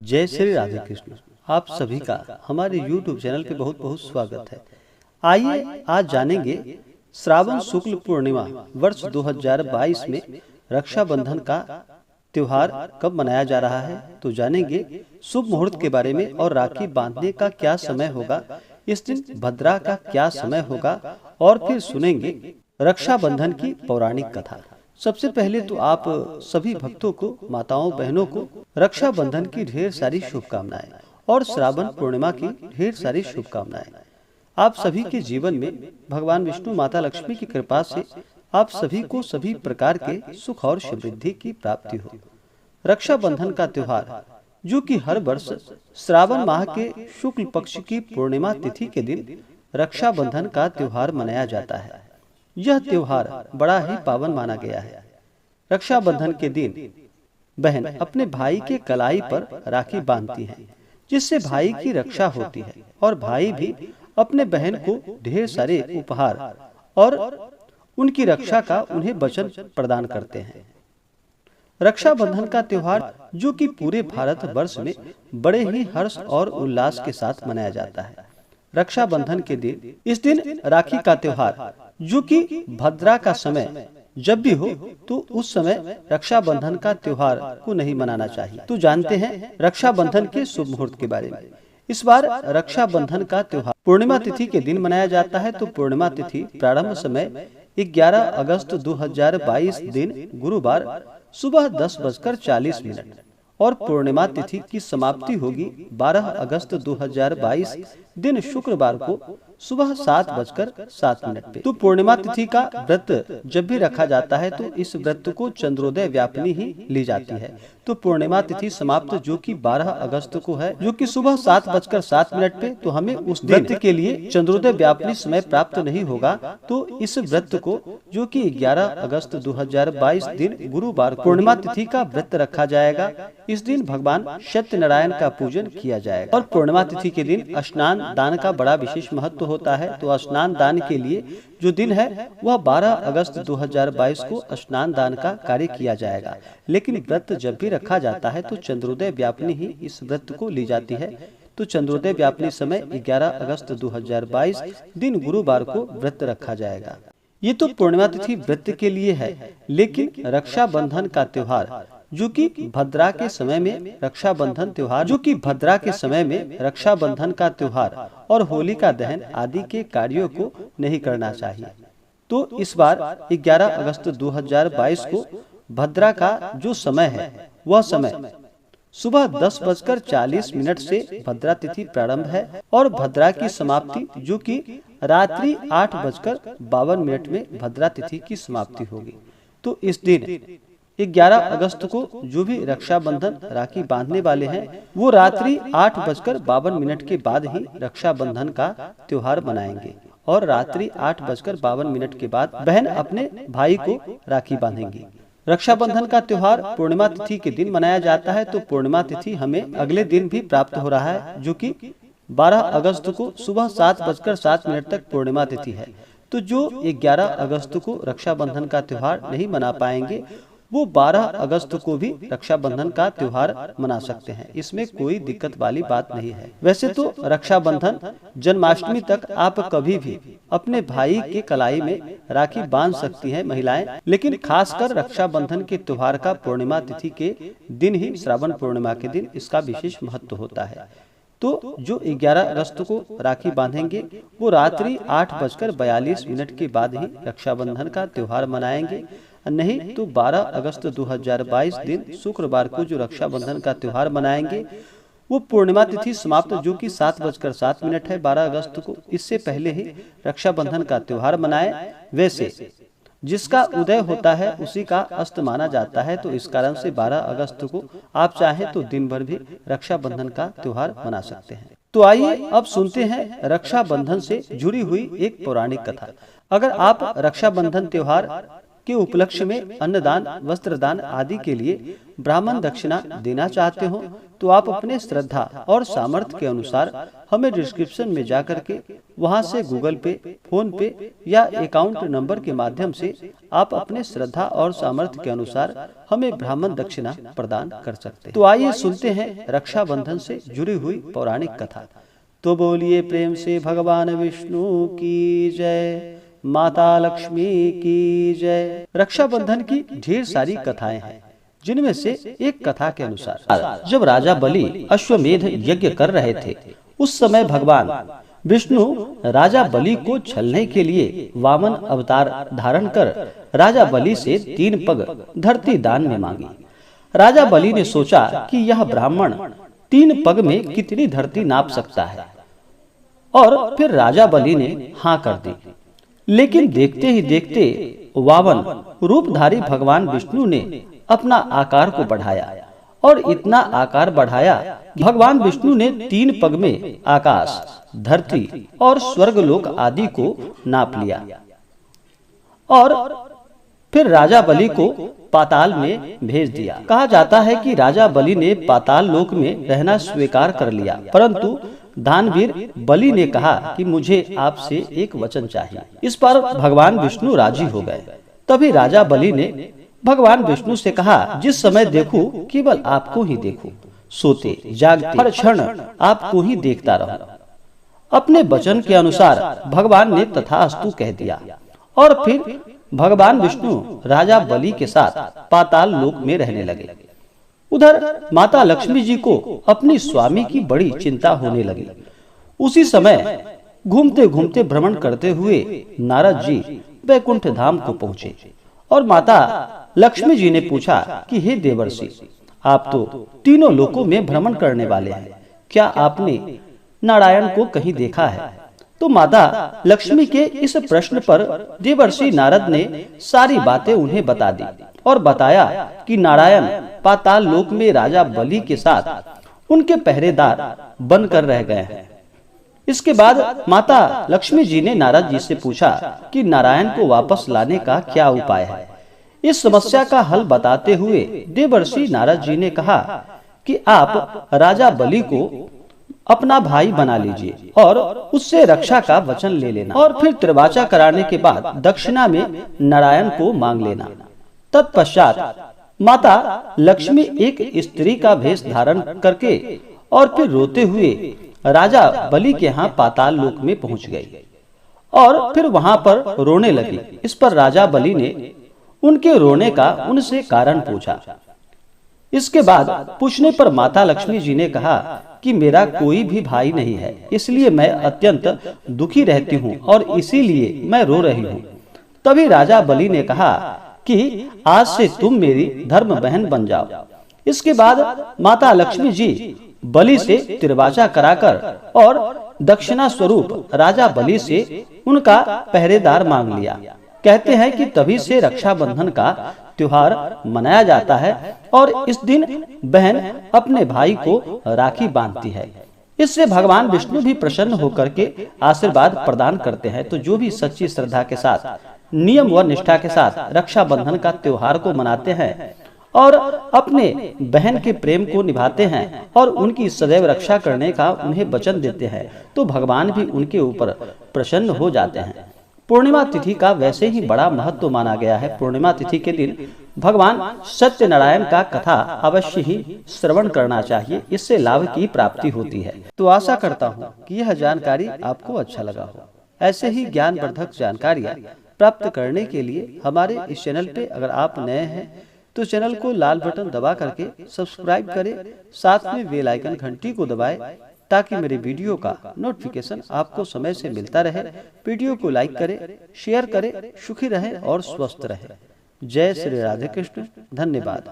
जय श्री राधे कृष्ण। आप सभी का हमारे YouTube चैनल पे बहुत बहुत स्वागत है। आइए आज जानेंगे श्रावण शुक्ल पूर्णिमा वर्ष 2022 में रक्षाबंधन का त्योहार कब मनाया जा रहा है। तो जानेंगे शुभ मुहूर्त के बारे में और राखी बांधने का क्या समय होगा, इस दिन भद्रा का क्या समय होगा, और फिर सुनेंगे रक्षाबंधन की पौराणिक कथा। सबसे पहले तो आप सभी भक्तों को, माताओं बहनों को रक्षाबंधन की ढेर सारी शुभकामनाएं और श्रावण पूर्णिमा की ढेर सारी शुभकामनाएं। आप सभी के जीवन में भगवान विष्णु, माता लक्ष्मी की कृपा से आप सभी को सभी प्रकार के सुख और समृद्धि की प्राप्ति हो। रक्षाबंधन का त्योहार जो कि हर वर्ष श्रावण माह के शुक्ल पक्ष की पूर्णिमा तिथि के दिन रक्षाबंधन का त्योहार मनाया जाता है। यह त्योहार बड़ा ही पावन माना गया है। रक्षाबंधन के दिन बहन अपने भाई के कलाई पर राखी बांधती है, जिससे भाई की रक्षा होती है, और भाई भी अपने बहन को ढेर सारे उपहार और उनकी रक्षा का उन्हें वचन प्रदान करते हैं। रक्षाबंधन का त्योहार जो कि पूरे भारत वर्ष में बड़े ही हर्ष और उल्लास के साथ मनाया जाता है। रक्षाबंधन के दिन, इस दिन राखी का त्योहार जो कि भद्रा का समय जब भी हो, तो उस समय रक्षाबंधन का त्योहार को नहीं मनाना चाहिए। तो जानते हैं रक्षाबंधन के शुभ मुहूर्त के बारे में। इस बार रक्षाबंधन का त्योहार पूर्णिमा तिथि के दिन मनाया जाता है। तो पूर्णिमा तिथि प्रारंभ समय 11 अगस्त 2022 दिन गुरुवार सुबह 10:40 और पूर्णिमा तिथि की समाप्ति होगी 12 अगस्त 2022 दिन शुक्रवार को सुबह 7:07 पे। तो पूर्णिमा तिथि का व्रत जब भी रखा जाता है तो इस व्रत को चंद्रोदय व्यापिनी ही ली जाती है। तो पूर्णिमा तिथि समाप्त जो कि 12 अगस्त को है, जो कि सुबह 7:07 पे, तो हमें उस व्रत के लिए चंद्रोदय व्यापिनी समय प्राप्त नहीं होगा। तो इस व्रत को जो कि 11 अगस्त 2022 दिन गुरुवार पूर्णिमा तिथि का व्रत रखा जाएगा। इस दिन भगवान सत्यनारायण का पूजन किया जाएगा। और पूर्णिमा तिथि के दिन स्नान दान का बड़ा विशेष महत्व होता है। तो स्नान दान के लिए जो दिन है वह 12 अगस्त 2022 को स्नान दान का कार्य किया जाएगा। लेकिन व्रत जब भी रखा जाता है तो चंद्रोदय व्यापिनी ही इस व्रत को ली जाती है। तो चंद्रोदय व्यापिनी समय 11 अगस्त 2022 दिन गुरुवार को व्रत रखा जाएगा। ये तो पूर्णिमा तिथि व्रत के लिए है। लेकिन रक्षाबंधन का त्योहार जो कि भद्रा के समय में रक्षाबंधन का त्योहार और होलिका दहन आदि के कार्यों को नहीं करना चाहिए। तो इस बार 11 अगस्त 2022 को भद्रा का जो समय है वह समय सुबह 10:40 से भद्रा तिथि प्रारंभ है और भद्रा की समाप्ति जो कि रात्रि 8:52 में भद्रा तिथि की समाप्ति होगी। तो इस दिन 11 अगस्त को जो भी रक्षाबंधन राखी बांधने वाले हैं वो रात्रि 8:52 के बाद ही रक्षाबंधन का त्योहार मनाएंगे, और रात्रि 8:52 के बाद बहन अपने भाई को राखी बांधेंगी। रक्षाबंधन का त्योहार पूर्णिमा तिथि के दिन मनाया जाता है। तो पूर्णिमा तिथि हमें अगले दिन भी प्राप्त हो रहा है जो कि 12 अगस्त को सुबह 7:07 तक पूर्णिमा तिथि है। तो जो 11 अगस्त को रक्षाबंधन का त्योहार नहीं मना पाएंगे वो 12 अगस्त को भी रक्षाबंधन का त्योहार मना सकते हैं। इसमें कोई दिक्कत वाली बात नहीं है। वैसे तो रक्षाबंधन जन्माष्टमी तक आप कभी भी अपने भाई के कलाई में राखी बांध सकती हैं महिलाएं, लेकिन खासकर रक्षाबंधन के त्योहार का पूर्णिमा तिथि के दिन ही, श्रावण पूर्णिमा के दिन, इसका विशेष महत्व होता है। तो जो 11 अगस्त को राखी बांधेंगे वो रात्रि 8:42 के बाद ही रक्षाबंधन का त्योहार मनाएंगे। नहीं तो 12 अगस्त 2022 दिन शुक्रवार को जो रक्षाबंधन का त्योहार मनाएंगे वो पूर्णिमा तिथि समाप्त जो कि 7:07 है 12 अगस्त को, इससे पहले ही रक्षाबंधन का त्योहार मनाए। वैसे जिसका उदय होता है उसी का अस्त माना जाता है। तो इस कारण से 12 अगस्त को आप चाहें तो दिन भर भी रक्षाबंधन का त्योहार मना सकते हैं। तो आइए अब सुनते हैं रक्षाबंधन से जुड़ी हुई एक पौराणिक कथा। अगर आप रक्षाबंधन त्योहार के उपलक्ष्य में अन्नदान, वस्त्रदान आदि के लिए ब्राह्मण दक्षिणा देना चाहते हो तो आप अपने श्रद्धा और सामर्थ्य के अनुसार हमें डिस्क्रिप्शन में जाकर के वहां से गूगल पे, फोन पे या अकाउंट नंबर के माध्यम से आप अपने श्रद्धा और सामर्थ्य के अनुसार हमें ब्राह्मण दक्षिणा प्रदान कर सकते हैं। तो आइए सुनते हैं रक्षाबंधन से जुड़ी हुई पौराणिक कथा। तो बोलिए प्रेम से भगवान विष्णु की जय, माता लक्ष्मी की जय। रक्षाबंधन की ढेर सारी कथाएं हैं, जिनमें से एक कथा के अनुसार जब राजा बलि अश्वमेध यज्ञ कर रहे थे, उस समय भगवान विष्णु राजा बलि को छलने के लिए वामन अवतार धारण कर राजा बलि से 3 पग धरती दान में मांगी। राजा बलि ने सोचा कि यह ब्राह्मण 3 पग में कितनी धरती नाप सकता है, और फिर राजा बलि ने हाँ कर दी। लेकिन देखते ही देखते वामन रूपधारी भगवान विष्णु ने अपना आकार को बढ़ाया और इतना आकार बढ़ाया कि भगवान विष्णु ने 3 पग में आकाश, धरती और स्वर्गलोक आदि को नाप लिया और फिर राजा बलि को पाताल में भेज दिया। कहा जाता है कि राजा बलि ने पाताल लोक में रहना स्वीकार कर लिया, परंतु दानवीर बलि ने कहा कि मुझे आपसे एक वचन चाहिए। इस पर भगवान विष्णु राजी हो गए। तभी राजा बलि ने भगवान विष्णु से कहा, जिस समय देखूं केवल आपको ही देखूं, सोते जागते हर क्षण आपको ही देखता रहूं। अपने वचन के अनुसार भगवान ने तथास्तु कह दिया और फिर भगवान विष्णु राजा बलि के साथ पाताल लोक में रहने लगे। उधर माता लक्ष्मी जी को अपनी स्वामी की बड़ी चिंता होने लगी। उसी समय घूमते घूमते भ्रमण करते हुए नारद जी वैकुंठ धाम को पहुँचे और माता लक्ष्मी जी ने पूछा कि हे देवर्षि, आप तो तीनों लोकों में भ्रमण करने वाले हैं, क्या आपने नारायण को कहीं देखा है? तो माता लक्ष्मी के इस प्रश्न पर देवर्षि नारद ने सारी बातें उन्हें बता दी और बताया कि नारायण पाताल लोक में राजा बलि के साथ उनके पहरेदार बनकर रह गए हैं। इसके बाद माता लक्ष्मी जी ने नारद जी से पूछा कि नारायण को वापस लाने का क्या उपाय है। इस समस्या का हल बताते हुए देवर्षि नारद जी ने कहा कि आप राजा बलि को अपना भाई बना लीजिए और उससे रक्षा का वचन ले लेना और फिर त्रिवाचा कराने के बाद दक्षिणा में नारायण को मांग लेना। तत्पश्चात माता लक्ष्मी एक स्त्री का भेष धारण करके और फिर रोते हुए राजा बलि के यहाँ पाताल लोक में पहुंच गई और फिर वहां पर रोने लगी। इस पर राजा बलि ने उनके रोने का उनसे कारण पूछा। इसके बाद पूछने पर माता लक्ष्मी जी ने कहा कि मेरा कोई भी भाई नहीं है, इसलिए मैं अत्यंत दुखी रहती हूँ और इसीलिए मैं रो रही हूँ। तभी राजा बलि ने कहा कि आज से तुम मेरी धर्म बहन बन जाओ। इसके बाद माता लक्ष्मी जी बलि से त्रिवाचा कराकर और दक्षिणा स्वरूप राजा बलि से उनका पहरेदार मांग लिया। कहते हैं कि तभी से रक्षाबंधन का त्योहार मनाया जाता है और इस दिन बहन अपने भाई को राखी बांधती है। इससे भगवान विष्णु भी प्रसन्न होकर के आशीर्वाद प्रदान करते हैं। तो जो भी सच्ची श्रद्धा के साथ, नियम व निष्ठा के साथ रक्षाबंधन का त्योहार को मनाते हैं और अपने बहन के प्रेम को निभाते हैं और उनकी सदैव रक्षा करने का उन्हें वचन देते हैं, तो भगवान भी उनके ऊपर प्रसन्न हो जाते हैं। पूर्णिमा तिथि का वैसे ही बड़ा महत्व माना गया है। पूर्णिमा तिथि के दिन भगवान सत्यनारायण का कथा अवश्य ही श्रवण करना चाहिए, इससे लाभ की प्राप्ति होती है। तो आशा करता हूँ कि यह जानकारी आपको अच्छा लगा हो। ऐसे ही ज्ञानवर्धक जानकारियाँ प्राप्त करने के लिए हमारे इस चैनल पे अगर आप नए हैं तो चैनल को लाल बटन दबा करके सब्सक्राइब करें, साथ में बेल आइकन घंटी को दबाएं ताकि मेरे वीडियो का नोटिफिकेशन आपको समय से मिलता रहे। वीडियो को लाइक करें, शेयर करें, सुखी रहें और स्वस्थ रहें। जय श्री राधे कृष्ण। धन्यवाद।